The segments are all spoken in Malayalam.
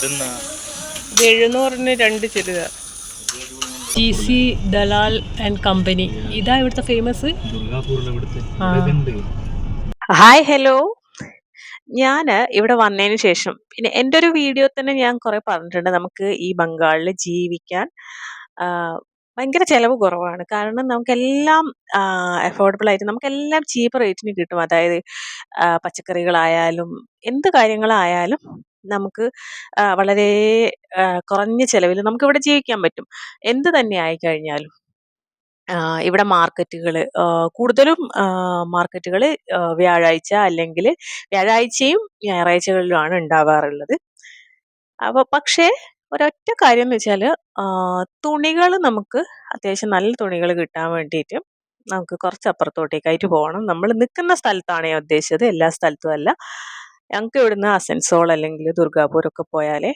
ഇത് 700-ന് 2 churidar. GC Dalal and company. ഇതാ ഇവിടുത്തെ ഫേമസ്. ഹായ് ഹലോ, ഞാൻ ഇവിടെ വന്നതിന് ശേഷം പിന്നെ എൻ്റെ ഒരു വീഡിയോ തന്നെ ഞാൻ കുറെ പറഞ്ഞിട്ടുണ്ട്, നമുക്ക് ഈ ബംഗാളിൽ ജീവിക്കാൻ ആ, ഭയങ്കര ചെലവ് കുറവാണ്. കാരണം നമുക്കെല്ലാം അഫോർഡബിൾ ആയിട്ട് നമുക്കെല്ലാം ചീപ്പ് റേറ്റിന് കിട്ടും. അതായത് പച്ചക്കറികളായാലും എന്ത് കാര്യങ്ങളായാലും നമുക്ക് വളരെ കുറഞ്ഞ ചെലവിൽ നമുക്കിവിടെ ജീവിക്കാൻ പറ്റും. എന്ത് തന്നെ ആയിക്കഴിഞ്ഞാലും ഇവിടെ മാർക്കറ്റുകള് കൂടുതലും മാർക്കറ്റുകള് വ്യാഴാഴ്ച അല്ലെങ്കിൽ വ്യാഴാഴ്ചയും ഞായറാഴ്ചകളിലുമാണ് ഉണ്ടാവാറുള്ളത്. അപ്പൊ പക്ഷേ ഒരൊറ്റ കാര്യം എന്ന് വെച്ചാല് തുണികൾ നമുക്ക് അത്യാവശ്യം നല്ല തുണികൾ കിട്ടാൻ വേണ്ടിയിട്ട് നമുക്ക് കുറച്ച് അപ്പുറത്തോട്ടേക്കായിട്ട് പോകണം. നമ്മൾ നിൽക്കുന്ന സ്ഥലത്താണ് ഞാൻ ഉദ്ദേശിച്ചത്, എല്ലാ സ്ഥലത്തും അല്ല. ഞങ്ങൾക്ക് ഇവിടുന്ന് അസൻസോൾ അല്ലെങ്കിൽ ദുർഗാപൂർ ഒക്കെ പോയാലേ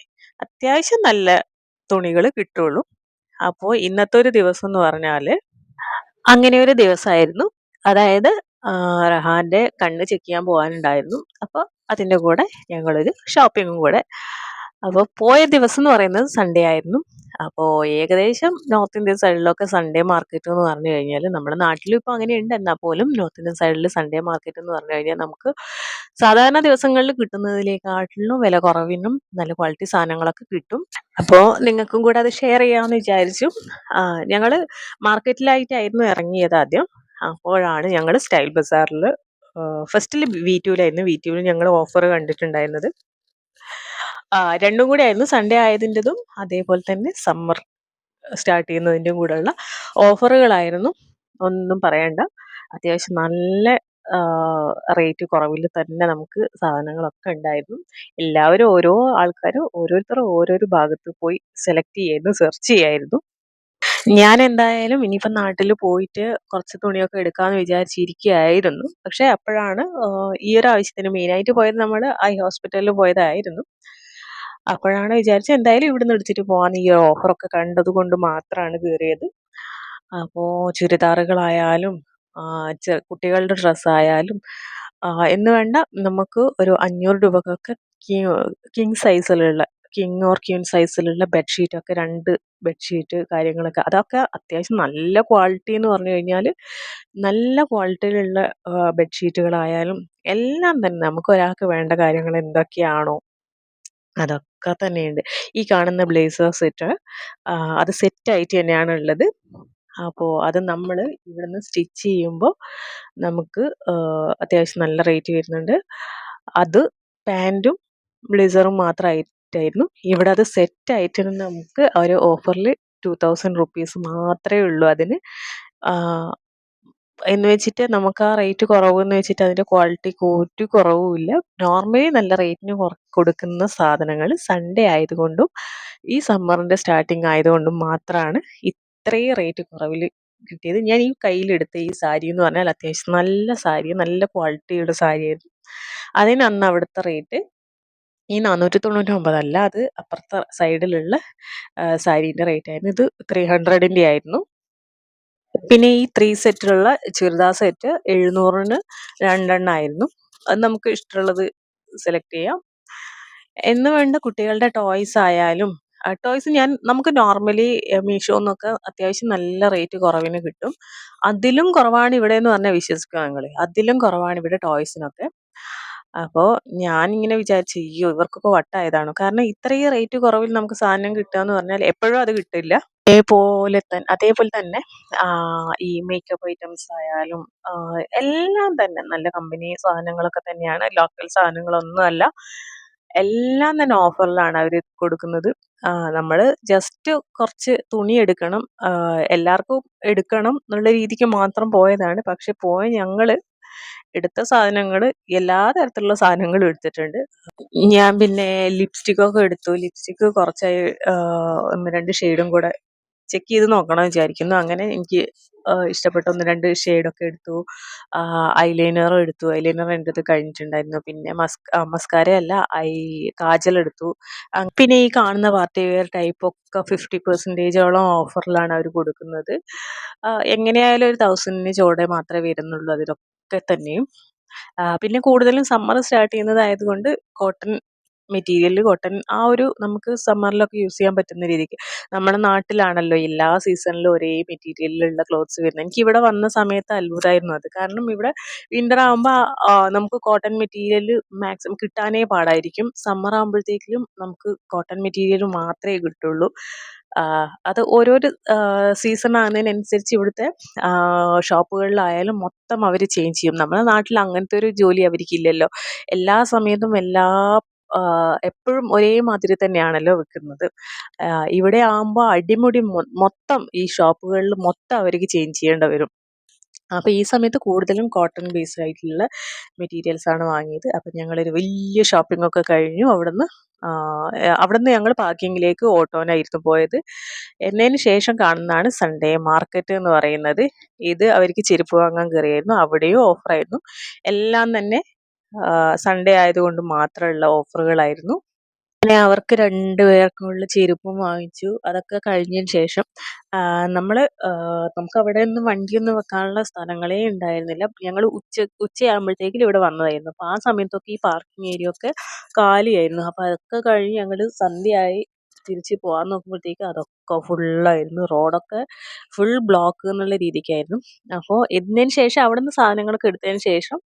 അത്യാവശ്യം നല്ല തുണികൾ കിട്ടുള്ളൂ. അപ്പോൾ ഇന്നത്തെ ഒരു ദിവസം എന്ന് പറഞ്ഞാല് അങ്ങനെ ഒരു ദിവസമായിരുന്നു. അതായത് റഹാന്റെ കണ്ണ് ചെക്ക് ചെയ്യാൻ പോകാനുണ്ടായിരുന്നു. അപ്പൊ അതിന്റെ കൂടെ ഞങ്ങളൊരു ഷോപ്പിങ്ങും കൂടെ. അപ്പോൾ പോയ ദിവസം എന്ന് പറയുന്നത് സൺഡേ ആയിരുന്നു. അപ്പോൾ ഏകദേശം നോർത്ത് ഇന്ത്യൻ സൈഡിലൊക്കെ സൺഡേ മാർക്കറ്റ് എന്ന് പറഞ്ഞു കഴിഞ്ഞാൽ, നമ്മുടെ നാട്ടിലും ഇപ്പോൾ അങ്ങനെയുണ്ട്, എന്നാൽ പോലും നോർത്ത് ഇന്ത്യൻ സൈഡിൽ സൺഡേ മാർക്കറ്റ് എന്ന് പറഞ്ഞു കഴിഞ്ഞാൽ നമുക്ക് സാധാരണ ദിവസങ്ങളിൽ കിട്ടുന്നതിനേക്കാട്ടിലും വില കുറവിനും നല്ല ക്വാളിറ്റി സാധനങ്ങളൊക്കെ കിട്ടും. അപ്പോൾ നിങ്ങൾക്കും കൂടെ അത് ഷെയർ ചെയ്യാമെന്ന് വിചാരിച്ചു. ഞങ്ങൾ മാർക്കറ്റിലായിട്ടായിരുന്നു ഇറങ്ങിയത് ആദ്യം. അപ്പോഴാണ് ഞങ്ങൾ സ്റ്റൈൽ ബസാറിൽ ഫസ്റ്റിൽ V2-ലായിരുന്നു. V2-ൽ ഞങ്ങൾ ഓഫർ കണ്ടിട്ടുണ്ടായിരുന്നത്. രണ്ടും കൂടെ ആയിരുന്നു, സൺഡേ ആയതിൻ്റെതും അതേപോലെ തന്നെ സമ്മർ സ്റ്റാർട്ട് ചെയ്യുന്നതിൻ്റെയും കൂടെയുള്ള ഓഫറുകളായിരുന്നു. ഒന്നും പറയണ്ട, അത്യാവശ്യം നല്ല റേറ്റ് കുറവിൽ തന്നെ നമുക്ക് സാധനങ്ങളൊക്കെ ഉണ്ടായിരുന്നു. എല്ലാവരും ഓരോരുത്തരും ഓരോരോ ഭാഗത്ത് പോയി സെലക്ട് ചെയ്യായിരുന്നു, സെർച്ച് ചെയ്യായിരുന്നു. ഞാൻ എന്തായാലും ഇനിയിപ്പം നാട്ടിൽ പോയിട്ട് കുറച്ച് തുണിയൊക്കെ എടുക്കാമെന്ന് വിചാരിച്ചിരിക്കുകയായിരുന്നു. പക്ഷെ അപ്പോഴാണ് ഈ ഒരു ആവശ്യത്തിന് മെയിനായിട്ട് പോയത് നമ്മൾ ഐ ഹോസ്പിറ്റലിൽ പോയതായിരുന്നു. അപ്പോഴാണ് വിചാരിച്ചത് എന്തായാലും ഇവിടുന്ന് എടുത്തിട്ട് പോകാമെന്ന്. ഈ ഓഫറൊക്കെ കണ്ടത് കൊണ്ട് മാത്രമാണ് കയറിയത്. അപ്പോൾ ചുരിദാറുകളായാലും കുട്ടികളുടെ ഡ്രസ്സായാലും എന്ന് വേണ്ട, നമുക്ക് ഒരു 500 രൂപക്കൊക്കെ കിങ് സൈസിലുള്ള കിങ് ഓർ ക്യൂൻ സൈസിലുള്ള ബെഡ്ഷീറ്റൊക്കെ 2 ബെഡ്ഷീറ്റ് കാര്യങ്ങളൊക്കെ, അതൊക്കെ അത്യാവശ്യം നല്ല ക്വാളിറ്റി എന്ന് പറഞ്ഞു കഴിഞ്ഞാൽ നല്ല ക്വാളിറ്റിയിലുള്ള ബെഡ്ഷീറ്റുകളായാലും എല്ലാം തന്നെ നമുക്ക് ഒരാൾക്ക് വേണ്ട കാര്യങ്ങൾ എന്തൊക്കെയാണോ അതൊക്കെ തന്നെയുണ്ട്. ഈ കാണുന്ന ബ്ലേസർ സെറ്റ് അത് സെറ്റായിട്ട് തന്നെയാണ് ഉള്ളത്. അപ്പോൾ അത് നമ്മൾ ഇവിടുന്ന് സ്റ്റിച്ച് ചെയ്യുമ്പോൾ നമുക്ക് അത്യാവശ്യം നല്ല റേറ്റ് വരുന്നുണ്ട്. അത് പാൻറ്റും ബ്ലേസറും മാത്രമായിട്ടായിരുന്നു. ഇവിടെ അത് സെറ്റായിട്ട് നമുക്ക് ഒരു ഓഫറിൽ 2000 റുപ്പീസ് മാത്രമേ ഉള്ളൂ അതിന്. എന്ന് വെച്ചിട്ട് നമുക്ക് ആ റേറ്റ് കുറവെന്ന് വെച്ചിട്ട് അതിൻ്റെ ക്വാളിറ്റിക്ക് ഒരു കുറവുമില്ല. നോർമലി നല്ല റേറ്റിന് കൊടുക്കുന്ന സാധനങ്ങൾ സൺഡേ ആയതുകൊണ്ടും ഈ സമ്മറിൻ്റെ സ്റ്റാർട്ടിങ് ആയതുകൊണ്ടും മാത്രമാണ് ഇത്രയും റേറ്റ് കുറവിൽ കിട്ടിയത്. ഞാൻ ഈ കയ്യിലെടുത്ത ഈ സാരി എന്ന് പറഞ്ഞാൽ അത്യാവശ്യം നല്ല സാരി, നല്ല ക്വാളിറ്റിയുടെ സാരിയായിരുന്നു. അതിന് അന്ന് അവിടുത്തെ റേറ്റ് ഈ 499 അല്ല, അത് അപ്പുറത്തെ സൈഡിലുള്ള സാരീൻ്റെ റേറ്റ് ആയിരുന്നു. ഇത് 300-ൻ്റെ ആയിരുന്നു. പിന്നെ ഈ 3 സെറ്റിലുള്ള ചുരിദാർ സെറ്റ് 700-ന് 2 ആയിരുന്നു. അത് നമുക്ക് ഇഷ്ടമുള്ളത് സെലക്ട് ചെയ്യാം. എന്ന് വേണ്ട കുട്ടികളുടെ ടോയ്സ് ആയാലും ടോയ്സ് നമുക്ക് നോർമലി മീഷോന്നൊക്കെ അത്യാവശ്യം നല്ല റേറ്റ് കുറവിന് കിട്ടും. അതിലും കുറവാണ് ഇവിടെ എന്ന് പറഞ്ഞാൽ വിശ്വസിക്കുക നിങ്ങൾ, അതിലും കുറവാണ് ഇവിടെ ടോയ്സിനൊക്കെ. അപ്പോൾ ഞാനിങ്ങനെ വിചാരിച്ചു, അയ്യോ ഇവർക്കൊക്കെ വട്ടായതാണ്. കാരണം ഇത്രയും റേറ്റ് കുറവിൽ നമുക്ക് സാധനം കിട്ടുക എന്ന് പറഞ്ഞാൽ എപ്പോഴും അത് കിട്ടില്ല. അതേപോലെ തന്നെ ഈ മേക്കപ്പ് ഐറ്റംസ് ആയാലും എല്ലാം തന്നെ നല്ല കമ്പനി സാധനങ്ങളൊക്കെ തന്നെയാണ്, ലോക്കൽ സാധനങ്ങളൊന്നും അല്ല. എല്ലാം തന്നെ ഓഫറിലാണ് അവർ കൊടുക്കുന്നത്. നമ്മൾ ജസ്റ്റ് കുറച്ച് തുണി എടുക്കണം, എല്ലാവർക്കും എടുക്കണം എന്നുള്ള രീതിക്ക് മാത്രം പോയതാണ്. പക്ഷെ പോയ ഞങ്ങൾ എടുത്ത സാധനങ്ങൾ എല്ലാ തരത്തിലുള്ള സാധനങ്ങളും എടുത്തിട്ടുണ്ട്. ഞാൻ പിന്നെ ലിപ്സ്റ്റിക്കൊക്കെ എടുത്തു. ലിപ്സ്റ്റിക്ക് കുറച്ചായി 1-2 ഷെയ്ഡും കൂടെ ചെക്ക് ചെയ്ത് നോക്കണം വിചാരിക്കുന്നു. അങ്ങനെ എനിക്ക് ഇഷ്ടപ്പെട്ട 1-2 ഷെയ്ഡൊക്കെ എടുത്തു. ഐലൈനറും എടുത്തു. ഐലൈനർ എൻ്റെത് കഴിഞ്ഞിട്ടുണ്ടായിരുന്നു. പിന്നെ മസ്കാര അല്ല, കാജൽ എടുത്തു. പിന്നെ ഈ കാണുന്ന പാർട്ടി വെയർ ടൈപ്പൊക്കെ 50%ഓളം ഓഫറിലാണ് അവർ കൊടുക്കുന്നത്. എങ്ങനെയായാലും ഒരു 1000-ന് ചോടെ മാത്രമേ വരുന്നുള്ളൂ അതിലൊക്കെ തന്നെയും. പിന്നെ കൂടുതലും സമ്മർ സ്റ്റാർട്ട് ചെയ്യുന്നതായതുകൊണ്ട് കോട്ടൺ മെറ്റീരിയൽ കോട്ടൺ ആ ഒരു നമുക്ക് സമ്മറിലൊക്കെ യൂസ് ചെയ്യാൻ പറ്റുന്ന രീതിക്ക്. നമ്മുടെ നാട്ടിലാണല്ലോ എല്ലാ സീസണിലും ഒരേ മെറ്റീരിയലിലുള്ള ക്ലോത്ത്സ് വരുന്നത്. എനിക്ക് ഇവിടെ വന്ന സമയത്ത് അത്ഭുതമായിരുന്നു അത്. കാരണം ഇവിടെ വിന്റർ ആകുമ്പോൾ നമുക്ക് കോട്ടൺ മെറ്റീരിയൽ മാക്സിമം കിട്ടാനേ പാടായിരിക്കും. സമ്മർ ആകുമ്പോഴത്തേക്കും നമുക്ക് കോട്ടൺ മെറ്റീരിയൽ മാത്രമേ കിട്ടുള്ളൂ. അത് ഓരോരോ സീസൺ ആകുന്നതിനനുസരിച്ച് ഇവിടുത്തെ ഷോപ്പുകളിലായാലും മൊത്തം അവർ ചേഞ്ച് ചെയ്യും. നമ്മുടെ നാട്ടിൽ അങ്ങനത്തെ ഒരു ജോലി അവർക്കില്ലല്ലോ. എല്ലാ സമയത്തും എപ്പോഴും ഒരേ മാതിരി തന്നെയാണല്ലോ വെക്കുന്നത്. ഇവിടെ ആകുമ്പോൾ അടിമുടി മൊത്തം ഈ ഷോപ്പുകളിൽ മൊത്തം അവർക്ക് ചേഞ്ച് ചെയ്യേണ്ടി വരും. അപ്പോൾ ഈ സമയത്ത് കൂടുതലും കോട്ടൺ ബേസ്ഡ് ആയിട്ടുള്ള മെറ്റീരിയൽസ് ആണ് വാങ്ങിയത്. അപ്പം ഞങ്ങളൊരു വലിയ ഷോപ്പിംഗ് ഒക്കെ കഴിഞ്ഞു. അവിടുന്ന് ഞങ്ങൾ പാർക്കിങ്ങിലേക്ക് ഓട്ടോനായിരുന്നു പോയത്. എന്നതിന് ശേഷം കാണുന്നതാണ് സൺഡേ മാർക്കറ്റ് എന്ന് പറയുന്നത്. ഇത് അവർക്ക് ചെരുപ്പ് വാങ്ങാൻ കയറിയായിരുന്നു. അവിടെയും ഓഫറായിരുന്നു. എല്ലാം തന്നെ സൺഡേ ആയതുകൊണ്ട് മാത്രമുള്ള ഓഫറുകളായിരുന്നു. അങ്ങനെ അവർക്ക് 2 പേർക്കുള്ള ചെരുപ്പും വാങ്ങിച്ചു. അതൊക്കെ കഴിഞ്ഞതിന് ശേഷം നമ്മള് നമുക്കവിടെ ഒന്നും വണ്ടിയൊന്നും വെക്കാനുള്ള സ്ഥലങ്ങളേ ഉണ്ടായിരുന്നില്ല. ഞങ്ങൾ ഉച്ചയാകുമ്പോഴത്തേക്കും ഇവിടെ വന്നതായിരുന്നു. അപ്പോൾ ആ സമയത്തൊക്കെ ഈ പാർക്കിംഗ് ഏരിയ ഒക്കെ കാലിയായിരുന്നു. അപ്പോൾ അതൊക്കെ കഴിഞ്ഞ് ഞങ്ങൾ സന്ധ്യയായി തിരിച്ച് പോകാൻ നോക്കുമ്പോഴത്തേക്കും അതൊക്കെ ഫുള്ളായിരുന്നു. റോഡൊക്കെ ഫുൾ ബ്ലോക്ക് എന്നുള്ള രീതിക്കായിരുന്നു. അപ്പോൾ ഇതിന് ശേഷം അവിടുന്ന് സാധനങ്ങളൊക്കെ എടുത്തതിന് ശേഷം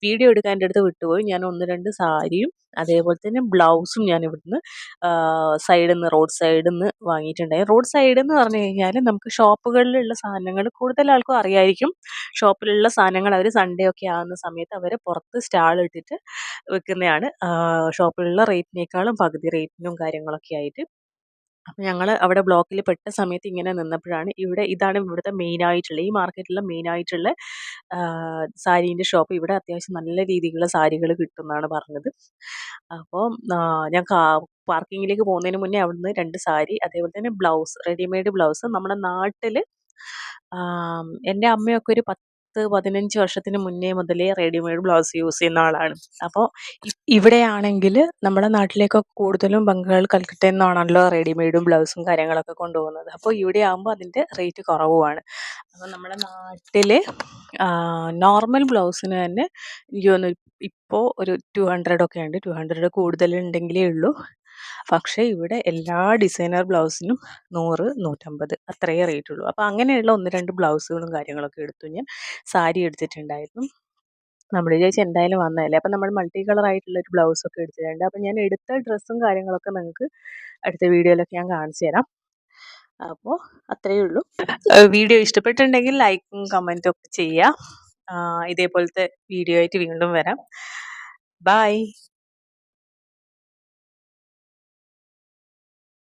വീഡിയോ എടുക്കാൻ എൻ്റെ അടുത്ത് വിട്ടുപോയി. ഞാൻ 1, 2 സാരിയും അതേപോലെ തന്നെ ബ്ലൗസും ഞാൻ ഇവിടുന്ന് റോഡ് സൈഡിൽ നിന്ന് വാങ്ങിയിട്ടുണ്ടായി. റോഡ് സൈഡ് എന്ന് പറഞ്ഞു കഴിഞ്ഞാൽ നമുക്ക് ഷോപ്പുകളിലുള്ള സാധനങ്ങൾ കൂടുതൽ ആൾക്കും അറിയായിരിക്കും. ഷോപ്പിലുള്ള സാധനങ്ങൾ അവർ സൺഡേ ഒക്കെ ആകുന്ന സമയത്ത് അവർ പുറത്ത് സ്റ്റാൾ ഇട്ടിട്ട് വെക്കുന്നതാണ്. ഷോപ്പിലുള്ള റേറ്റിനേക്കാളും പകുതി റേറ്റിനും കാര്യങ്ങളൊക്കെ ആയിട്ട്. അപ്പം ഞങ്ങൾ അവിടെ ബ്ലോക്കിൽ പെട്ട സമയത്ത് ഇങ്ങനെ നിന്നപ്പോഴാണ് ഇതാണ് ഇവിടുത്തെ മെയിനായിട്ടുള്ള ഈ മാർക്കറ്റിലെ മെയിനായിട്ടുള്ള സാരീൻ്റെ ഷോപ്പ്. ഇവിടെ അത്യാവശ്യം നല്ല രീതിയിലുള്ള സാരികൾ കിട്ടും എന്നാണ് പറഞ്ഞത്. അപ്പോൾ ഞാൻ പാർക്കിങ്ങിലേക്ക് പോകുന്നതിന് മുന്നേ അവിടുന്ന് 2 സാരി അതേപോലെ തന്നെ ബ്ലൗസ്, റെഡിമെയ്ഡ് ബ്ലൗസ്. നമ്മുടെ നാട്ടിൽ എൻ്റെ അമ്മയൊക്കെ ഒരു 10-15 വർഷത്തിന് മുന്നേ മുതലേ റെഡിമെയ്ഡ് ബ്ലൗസ് യൂസ് ചെയ്യുന്ന ആളാണ്. അപ്പോൾ ഇവിടെയാണെങ്കിൽ നമ്മുടെ നാട്ടിലേക്കൊക്കെ കൂടുതലും ബംഗാൾ, കൽക്കട്ടയിൽ നിന്നാണല്ലോ റെഡിമെയ്ഡും ബ്ലൗസും കാര്യങ്ങളൊക്കെ കൊണ്ടുപോകുന്നത്. അപ്പോൾ ഇവിടെ ആകുമ്പോൾ അതിൻ്റെ റേറ്റ് കുറവുമാണ്. അപ്പോൾ നമ്മുടെ നാട്ടിൽ നോർമൽ ബ്ലൗസിന് തന്നെ എനിക്ക് തോന്നുന്നു ഇപ്പോൾ ഒരു 200 ഒക്കെ ഉണ്ട്. 200 കൂടുതലുണ്ടെങ്കിലേ ഉള്ളൂ. പക്ഷേ ഇവിടെ എല്ലാ ഡിസൈനർ ബ്ലൗസിനും 100, 150 അത്രയേ റേറ്റ് ഉള്ളൂ. അപ്പോൾ അങ്ങനെയുള്ള 1, 2 ബ്ലൗസുകളും കാര്യങ്ങളൊക്കെ എടുത്തു. ഞാൻ സാരി എടുത്തിട്ടുണ്ടായിരുന്നു. നമ്മൾ വിചാരിച്ചു എന്തായാലും വന്നതല്ലേ. അപ്പം നമ്മൾ മൾട്ടി കളർ ആയിട്ടുള്ളൊരു ബ്ലൗസൊക്കെ എടുത്തിട്ടുണ്ട്. അപ്പം ഞാൻ എടുത്ത ഡ്രസ്സും കാര്യങ്ങളൊക്കെ നിങ്ങൾക്ക് അടുത്ത വീഡിയോയിലൊക്കെ ഞാൻ കാണിച്ചു തരാം. അപ്പോൾ അത്രയേ ഉള്ളൂ. വീഡിയോ ഇഷ്ടപ്പെട്ടിട്ടുണ്ടെങ്കിൽ ലൈക്കും കമൻറ്റും ഒക്കെ ചെയ്യുക. ഇതേപോലത്തെ വീഡിയോ ആയിട്ട് വീണ്ടും വരാം. ബൈ.